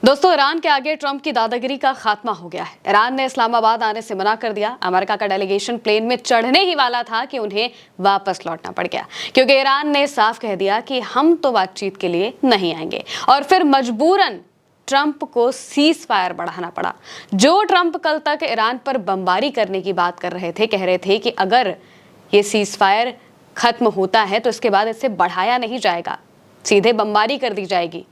दोस्तों, ईरान के आगे ट्रंप की दादागिरी का खात्मा हो गया है। ईरान ने इस्लामाबाद आने से मना कर दिया। अमेरिका का डेलीगेशन प्लेन में चढ़ने ही वाला था कि उन्हें वापस लौटना पड़ गया, क्योंकि ईरान ने साफ कह दिया कि हम तो बातचीत के लिए नहीं आएंगे। और फिर मजबूरन ट्रंप को सीज फायर बढ़ाना पड़ा। जो ट्रंप कल तक ईरान पर बमबारी करने की बात कर रहे थे, कह रहे थे कि अगर ये सीज फायर खत्म होता है तो इसके बाद इसे बढ़ाया नहीं जाएगा, सीधे बमबारी कर दी जाएगी।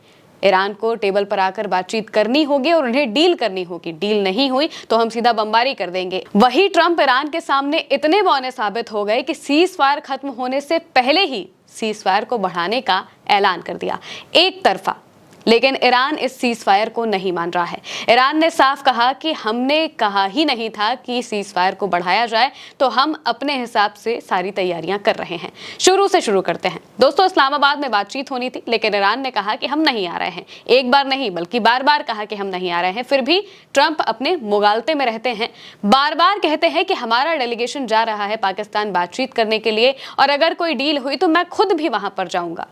ईरान को टेबल पर आकर बातचीत करनी होगी और उन्हें डील करनी होगी। डील नहीं हुई तो हम सीधा बमबारी कर देंगे। वही ट्रंप ईरान के सामने इतने बौने साबित हो गए कि सीज फायर खत्म होने से पहले ही सीज फायर को बढ़ाने का ऐलान कर दिया, एक तरफा। लेकिन ईरान इस सीज फायर को नहीं मान रहा है। ईरान ने साफ कहा कि हमने कहा ही नहीं था कि सीज फायर को बढ़ाया जाए, तो हम अपने हिसाब से सारी तैयारियां कर रहे हैं। शुरू से शुरू करते हैं। दोस्तों, इस्लामाबाद में बातचीत होनी थी, लेकिन ईरान ने कहा कि हम नहीं आ रहे हैं। एक बार नहीं बल्कि बार बार कहा कि हम नहीं आ रहे हैं। फिर भी ट्रंप अपने मुगालते में रहते हैं, बार बार कहते हैं कि हमारा डेलीगेशन जा रहा है पाकिस्तान बातचीत करने के लिए, और अगर कोई डील हुई तो मैं खुद भी वहां पर जाऊंगा।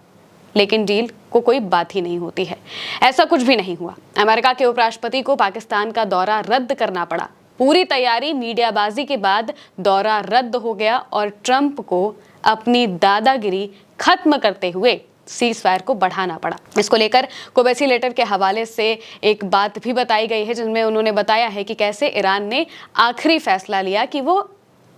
लेकिन डील को कोई बात ही नहीं होती है। ऐसा कुछ भी नहीं हुआ। अमेरिका के उपराष्ट्रपति को पाकिस्तान का दौरा रद्द करना पड़ा। पूरी तैयारी, मीडियाबाजी के बाद दौरा रद्द हो गया और ट्रंप को अपनी दादागिरी खत्म करते हुए सीज फायर को बढ़ाना पड़ा। इसको लेकर कोबैसी लेटर के हवाले से एक बात भी बताई गई है, जिसमें उन्होंने बताया है कि कैसे ईरान ने आखिरी फैसला लिया कि वो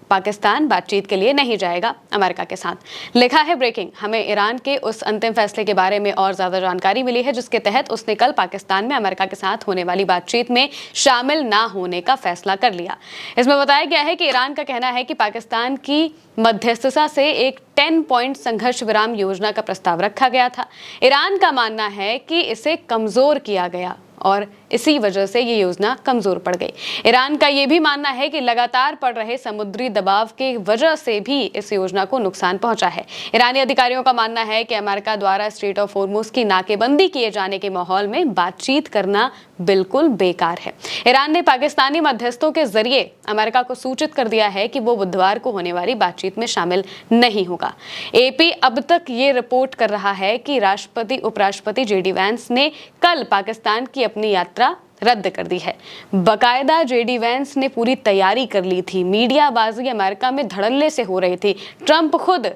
पाकिस्तान बातचीत के लिए नहीं जाएगा अमेरिका के साथ। लिखा है ब्रेकिंग, हमें ईरान के उस अंतिम फैसले के बारे में और ज्यादा जानकारी मिली है, जिसके तहत उसने कल पाकिस्तान में अमेरिका के साथ होने वाली बातचीत में शामिल ना होने का फैसला कर लिया। इसमें बताया गया है कि ईरान का कहना है कि पाकिस्तान की मध्यस्थता से एक 10 पॉइंट संघर्ष विराम योजना का प्रस्ताव रखा गया था। ईरान का मानना है कि इसे कमजोर किया गया और इसी वजह से ये योजना कमजोर पड़ गई। ईरान का ये भी मानना है कि लगातार पड़ रहे समुद्री दबाव की वजह से भी इस योजना को नुकसान पहुंचा है। ईरानी अधिकारियों का मानना है कि अमेरिका द्वारा स्ट्रेट ऑफ हॉर्मुज की नाकेबंदी किए जाने के माहौल में बातचीत करना बिल्कुल बेकार है। ईरान ने पाकिस्तानी मध्यस्थों के जरिए अमेरिका को सूचित कर दिया है कि वो बुधवार को होने वाली बातचीत में शामिल नहीं होगा। एपी अब तक ये रिपोर्ट कर रहा है कि राष्ट्रपति उपराष्ट्रपति जेडी वैंस ने कल पाकिस्तान की अपनी यात्रा रद्द कर दी है। बकायदा जेडी वैंस ने पूरी तैयारी कर ली थी। मीडियाबाजी अमेरिका में धड़ल्ले से हो रही थी। ट्रंप खुद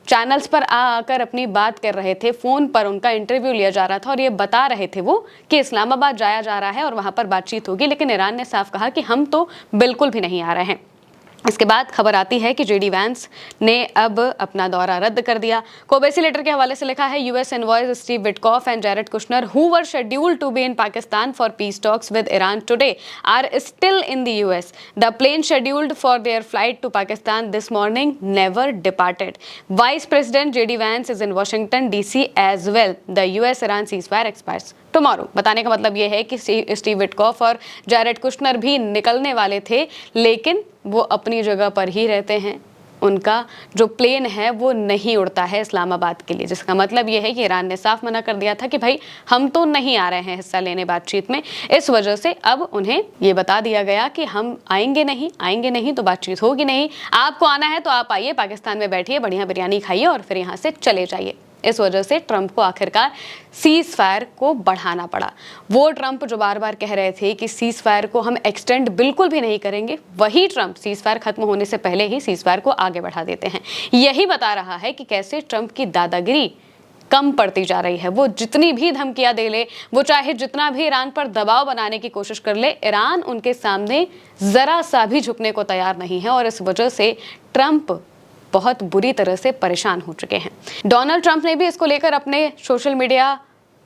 चैनल्स पर आकर अपनी बात कर रहे थे, फोन पर उनका इंटरव्यू लिया जा रहा था और ये बता रहे थे वो कि इस्लामाबाद जाया जा रहा है और वहां पर बातचीत होगी। लेकिन ईरान ने साफ कहा कि हम तो बिल्कुल भी नहीं आ रहे हैं। इसके बाद खबर आती है कि जेडी वैंस ने अब अपना दौरा रद्द कर दिया। कोबैसी लेटर के हवाले से लिखा है, US envoys Steve Witkoff and Jared Kushner who were scheduled to be in Pakistan for peace talks with Iran today are still in the US. The plane scheduled for their flight to Pakistan this morning never departed. Vice president JD Vance is in Washington DC as well. The US Iran cease fire expires tomorrow. बताने का मतलब यह है कि Steve Witkoff और Jared Kushner भी निकलने वाले थे, लेकिन वो अपनी जगह पर ही रहते हैं। उनका जो प्लेन है वो नहीं उड़ता है इस्लामाबाद के लिए, जिसका मतलब ये है कि ईरान ने साफ मना कर दिया था कि भाई हम तो नहीं आ रहे हैं हिस्सा लेने बातचीत में। इस वजह से अब उन्हें ये बता दिया गया कि हम आएंगे नहीं तो बातचीत होगी नहीं। आपको आना है तो आप आइए, पाकिस्तान में बैठिए, बढ़िया बिरयानी खाइए और फिर यहाँ से चले जाइए। इस वजह से ट्रंप को आखिरकार सीज फायर को बढ़ाना पड़ा। वो ट्रंप जो बार बार कह रहे थे कि सीज फायर को हम एक्सटेंड बिल्कुल भी नहीं करेंगे, वही ट्रंप सीज फायर खत्म होने से पहले ही सीज फायर को आगे बढ़ा देते हैं। यही बता रहा है कि कैसे ट्रंप की दादागिरी कम पड़ती जा रही है। वो जितनी भी धमकियां दे ले, वो चाहे जितना भी ईरान पर दबाव बनाने की कोशिश कर ले, ईरान उनके सामने जरा सा भी झुकने को तैयार नहीं है और इस वजह से ट्रंप बहुत बुरी तरह से परेशान हो चुके हैं। डोनाल्ड ट्रंप ने भी इसको लेकर अपने social media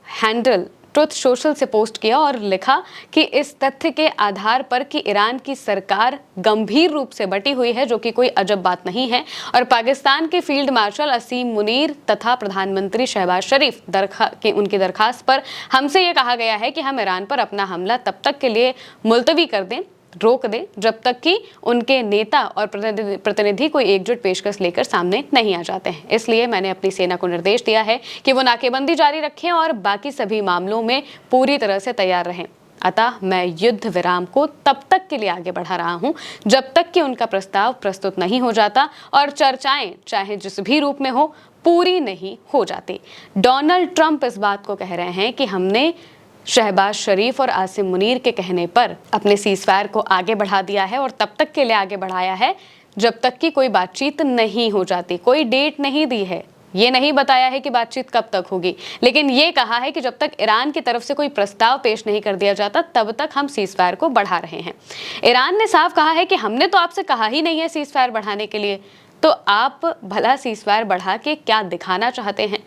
handle truth social से पोस्ट किया और लिखा कि इस तथ्य के आधार पर कि ईरान की सरकार गंभीर रूप से बटी हुई है, जो कि कोई अजब बात नहीं है, और पाकिस्तान के फील्ड मार्शल असीम मुनीर तथा प्रधानमंत्री शहबाज शरीफ उनकी दरखास्त पर हमसे ये कहा गया है कि हम ईरान पर अपना हमला तब तक के लिए मुलतवी कर दें, रोक दें, जब तक कि उनके नेता और प्रतिनिधि कोई एकजुट पेशकश लेकर सामने नहीं आ जाते हैं। इसलिए मैंने अपनी सेना को निर्देश दिया है कि वो नाकेबंदी जारी रखें और बाकी सभी मामलों में पूरी तरह से तैयार रहें। अतः मैं युद्ध विराम को तब तक के लिए आगे बढ़ा रहा हूं जब तक कि उनका प्रस्ताव प्रस्तुत नहीं हो जाता और चर्चाएं चाहे जिस भी रूप में हो पूरी नहीं हो जाती। डोनाल्ड ट्रंप इस बात को कह रहे हैं कि हमने शहबाज शरीफ और आसिम मुनीर के कहने पर अपने सीज़फायर को आगे बढ़ा दिया है और तब तक के लिए आगे बढ़ाया है जब तक कि कोई बातचीत नहीं हो जाती। कोई डेट नहीं दी है, ये नहीं बताया है कि बातचीत कब तक होगी, लेकिन ये कहा है कि जब तक ईरान की तरफ से कोई प्रस्ताव पेश नहीं कर दिया जाता तब तक हम सीज़फायर को बढ़ा रहे हैं। ईरान ने साफ कहा है कि हमने तो आपसे कहा ही नहीं है सीज़फायर बढ़ाने के लिए, तो आप भला सीज़फायर बढ़ा के क्या दिखाना चाहते हैं।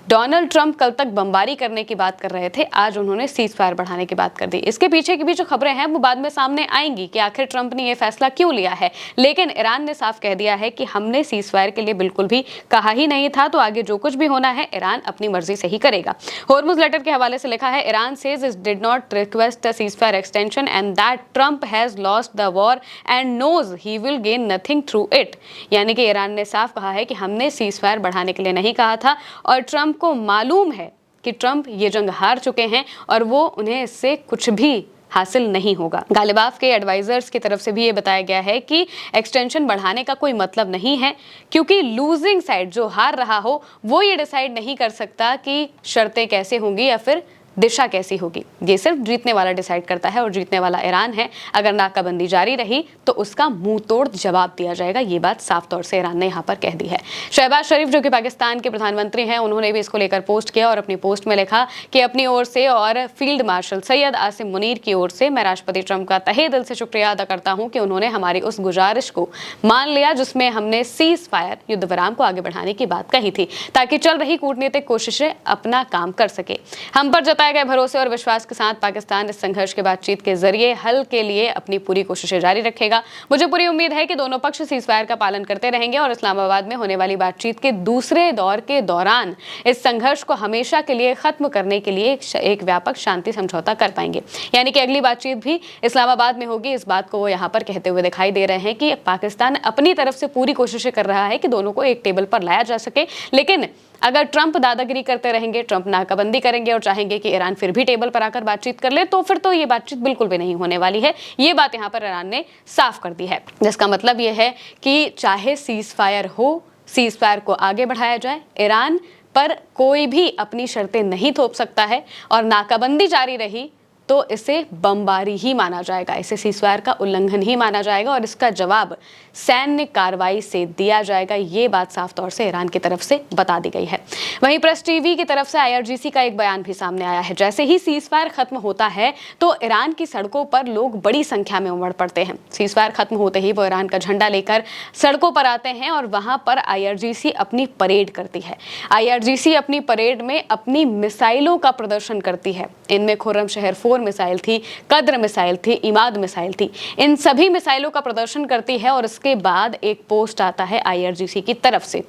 डोनाल्ड ट्रंप कल तक बमबारी करने की बात कर रहे थे, आज उन्होंने सीज़फायर बढ़ाने की बात कर दी। इसके पीछे की भी जो खबरें हैं वो बाद में सामने आएंगी कि आखिर ट्रंप ने ये फैसला क्यों लिया है, लेकिन ईरान ने साफ कह दिया है कि हमने सीज़फायर के लिए बिल्कुल भी कहा ही नहीं था, तो आगे जो कुछ भी होना है ईरान अपनी मर्जी से ही करेगा। होर्मुज लेटर के हवाले से लिखा है, Iran says it did not request a ceasefire extension and that Trump has lost the war and knows he will gain nothing through it. यानी कि ईरान ने साफ कहा है कि हमने सीज़फायर बढ़ाने के लिए नहीं कहा था और ट्रंप को मालूम है कि ट्रंप ये जंग हार चुके हैं और वो उन्हें इससे कुछ भी हासिल नहीं होगा। गालिबाफ के एडवाइजर्स की तरफ से भी ये बताया गया है कि एक्सटेंशन बढ़ाने का कोई मतलब नहीं है, क्योंकि लूजिंग साइड जो हार रहा हो वो ये डिसाइड नहीं कर सकता कि शर्तें कैसे होंगी या फिर दिशा कैसी होगी। ये सिर्फ जीतने वाला डिसाइड करता है और जीतने वाला ईरान है। अगर नाकाबंदी जारी रही तो उसका मुंह तोड़ जवाब दिया जाएगा, ये बात साफ तौर से ईरान ने यहाँ पर कह दी है। शहबाज शरीफ जो कि पाकिस्तान के प्रधानमंत्री हैं, उन्होंने भी इसको लेकर पोस्ट किया और अपनी पोस्ट में लिखा कि अपनी ओर से और फील्ड मार्शल सैयद आसिम मुनीर की ओर से मैं राष्ट्रपति ट्रंप का तहे दिल से शुक्रिया अदा करता हूँ कि उन्होंने हमारी उस गुजारिश को मान लिया जिसमें हमने सीज फायर युद्ध विराम को आगे बढ़ाने की बात कही थी, ताकि चल रही कूटनीतिक कोशिशें अपना काम कर सके। हम पर जताए गए भरोसे और विश्वास के साथ पाकिस्तान इस संघर्ष के बातचीत के जरिए हल के लिए अपनी पूरी कोशिशें जारी रखेगा। मुझे पूरी उम्मीद है कि दोनों पक्ष सीज़फायर का पालन करते रहेंगे और इस्लामाबाद में होने वाली बातचीत के दूसरे दौर के दौरान इस संघर्ष को हमेशा के लिए खत्म करने के लिए एक व्यापक शांति समझौता कर पाएंगे। यानी कि अगली बातचीत भी इस्लामाबाद में होगी। इस बात को वो यहाँ पर कहते हुए दिखाई दे रहे हैं कि पाकिस्तान अपनी तरफ से पूरी कोशिशें कर रहा है कि दोनों को एक टेबल पर लाया जा सके, लेकिन अगर ट्रंप दादागिरी करते रहेंगे, ट्रंप नाकाबंदी करेंगे और चाहेंगे कि ईरान फिर भी टेबल पर आकर बातचीत कर ले, तो फिर तो ये बातचीत बिल्कुल भी नहीं होने वाली है। ये बात यहाँ पर ईरान ने साफ कर दी है, जिसका मतलब ये है कि चाहे सीज फायर हो, सीज फायर को आगे बढ़ाया जाए, ईरान पर कोई भी अपनी शर्तें नहीं थोप सकता है और नाकाबंदी जारी रही तो इसे बमबारी ही माना जाएगा, इसे सीज़फायर का उल्लंघन ही माना जाएगा और इसका जवाब सैन्य कार्रवाई से दिया जाएगा। ये बात साफ तौर से ईरान की तरफ से बता दी गई है। वहीं प्रेस टीवी की तरफ से IRGC का एक बयान भी सामने आया है। जैसे ही सीज़फायर खत्म होता है तो ईरान की सड़कों पर लोग बड़ी संख्या में उमड़ पड़ते हैं। सीज़फायर खत्म होते ही वो ईरान का झंडा लेकर सड़कों पर आते हैं और वहां पर IRGC अपनी परेड करती है। IRGC अपनी परेड में अपनी मिसाइलों का प्रदर्शन करती है। इनमें खुर्रमशहर 4 मिसाइल थी, कद्र मिसाइल थी, इमाद मिसाइल थी। इन सभी मिसाइलों का प्रदर्शन करती है और इसके बाद एक पोस्ट आता है IRGC की तरफ से।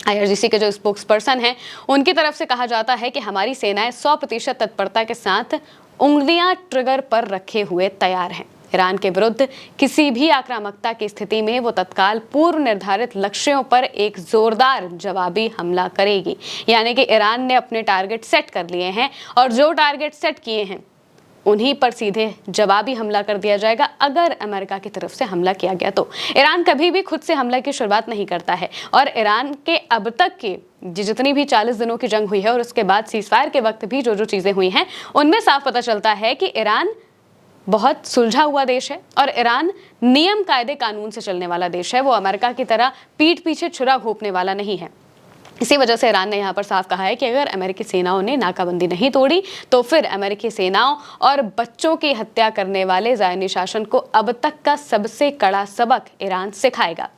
IRGC के जो स्पोक्स पर्सन हैं उनकी तरफ से कहा जाता है कि हमारी सेनाएं 100% तत्परता के साथ उंगलियां ट्रिगर पर रखे हुए तैयार हैं। ईरान के विरुद्ध किसी भी आक्रामकता की स्थिति में वो तत्काल पूर्व निर्धारित लक्ष्यों पर एक जोरदार जवाबी हमला करेगी। यानी कि ईरान ने अपने टारगेट सेट कर लिए हैं और जो टारगेट सेट किए हैं उन्हीं पर सीधे जवाबी हमला कर दिया जाएगा। अगर अमेरिका की तरफ से हमला किया गया तो ईरान कभी भी खुद से हमला की शुरुआत नहीं करता है और ईरान के अब तक के जितनी भी 40 दिनों की जंग हुई है और उसके बाद सीज़फायर के वक्त भी जो चीज़ें हुई हैं उनमें साफ पता चलता है कि ईरान बहुत सुलझा हुआ देश है और ईरान नियम कायदे कानून से चलने वाला देश है। वो अमेरिका की तरह पीठ पीछे छुरा घोंपने वाला नहीं है। इसी वजह से ईरान ने यहाँ पर साफ कहा है कि अगर अमेरिकी सेनाओं ने नाकाबंदी नहीं तोड़ी तो फिर अमेरिकी सेनाओं और बच्चों की हत्या करने वाले ज़ायनी शासन को अब तक का सबसे कड़ा सबक ईरान सिखाएगा।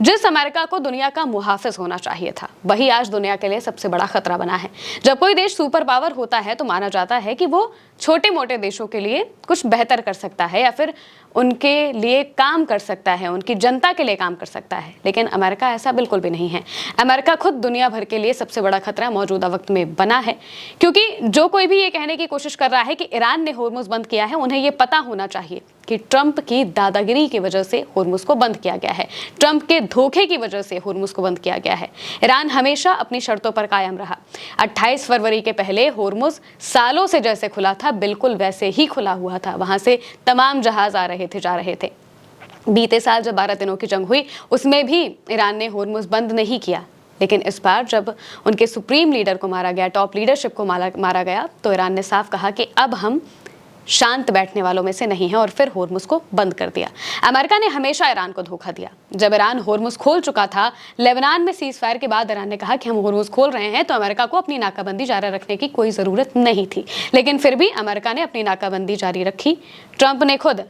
जिस अमेरिका को दुनिया का मुहाफिज होना चाहिए था, वही आज दुनिया के लिए सबसे बड़ा खतरा बना है। जब कोई देश सुपर पावर होता है तो माना जाता है कि वो छोटे मोटे देशों के लिए कुछ बेहतर कर सकता है या फिर उनके लिए काम कर सकता है, उनकी जनता के लिए काम कर सकता है, लेकिन अमेरिका ऐसा बिल्कुल भी नहीं है। अमेरिका खुद दुनिया भर के लिए सबसे बड़ा खतरा मौजूदा वक्त में बना है, क्योंकि जो कोई भी ये कहने की कोशिश कर रहा है कि ईरान ने होर्मुज बंद किया है, उन्हें ये पता होना चाहिए कि ट्रंप की दादागिरी की वजह से होर्मुज को बंद किया गया है, ट्रंप के धोखे की वजह से होर्मुज को बंद किया गया है। ईरान हमेशा अपनी शर्तों पर कायम रहा। 28 फरवरी के पहले होर्मुज सालों से जैसे खुला था बिल्कुल वैसे ही खुला हुआ था, वहां से तमाम जहाज आ रहे थे, जा रहे थे। बीते साल जब 12 दिनों की जंग हुई उसमें भी ईरान ने होर्मुज बंद नहीं किया, लेकिन इस बार जब उनके सुप्रीम लीडर को मारा गया, टॉप लीडरशिप को मारा गया, तो ईरान ने साफ कहा कि अब हम शांत बैठने वालों में से नहीं है और फिर होर्मुज को बंद कर दिया। अमेरिका ने हमेशा ईरान को धोखा दिया। जब ईरान होर्मुज खोल चुका था, लेबनान में सीज फायर के बाद ईरान ने कहा कि हम होर्मुज खोल रहे हैं तो अमेरिका को अपनी नाकाबंदी जारी रखने की कोई जरूरत नहीं थी, लेकिन फिर भी अमेरिका ने अपनी नाकाबंदी जारी रखी। ट्रंप ने खुद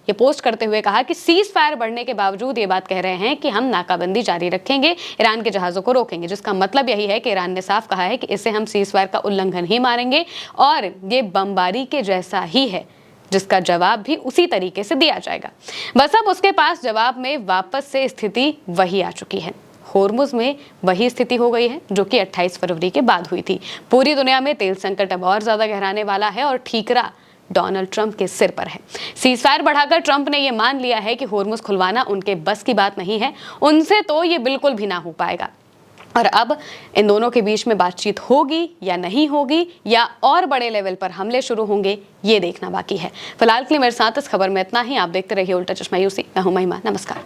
ये पोस्ट करते हुए कहा कि सीज फायर बढ़ने के बावजूद ये बात कह रहे हैं कि हम नाकाबंदी जारी रखेंगे, ईरान के जहाजों को रोकेंगे, जिसका मतलब यही है कि ईरान ने साफ कहा है कि इससे हम सीज फायर का उल्लंघन ही मानेंगे और ये बमबारी के जैसा ही है, जिसका जवाब भी उसी तरीके से दिया जाएगा। बस अब उसके पास जवाब में वापस से स्थिति वही आ चुकी है। होर्मुज में वही स्थिति हो गई है जो कि 28 फरवरी के बाद हुई थी। पूरी दुनिया में तेल संकट अब और ज्यादा गहराने वाला है और ठीकरा डोनाल्ड ट्रंप के सिर पर है। सीज फायर बढ़ाकर ट्रंप ने यह मान लिया है कि होर्मुज खुलवाना उनके बस की बात नहीं है, उनसे तो ये बिल्कुल भी ना हो पाएगा। और अब इन दोनों के बीच में बातचीत होगी या नहीं होगी, या और बड़े लेवल पर हमले शुरू होंगे, ये देखना बाकी है। फिलहाल के लिए मेरे साथ इस खबर में इतना ही। आप देखते रहिए उल्टा चश्मा यूसी। मैं हूं महिमा। नमस्कार।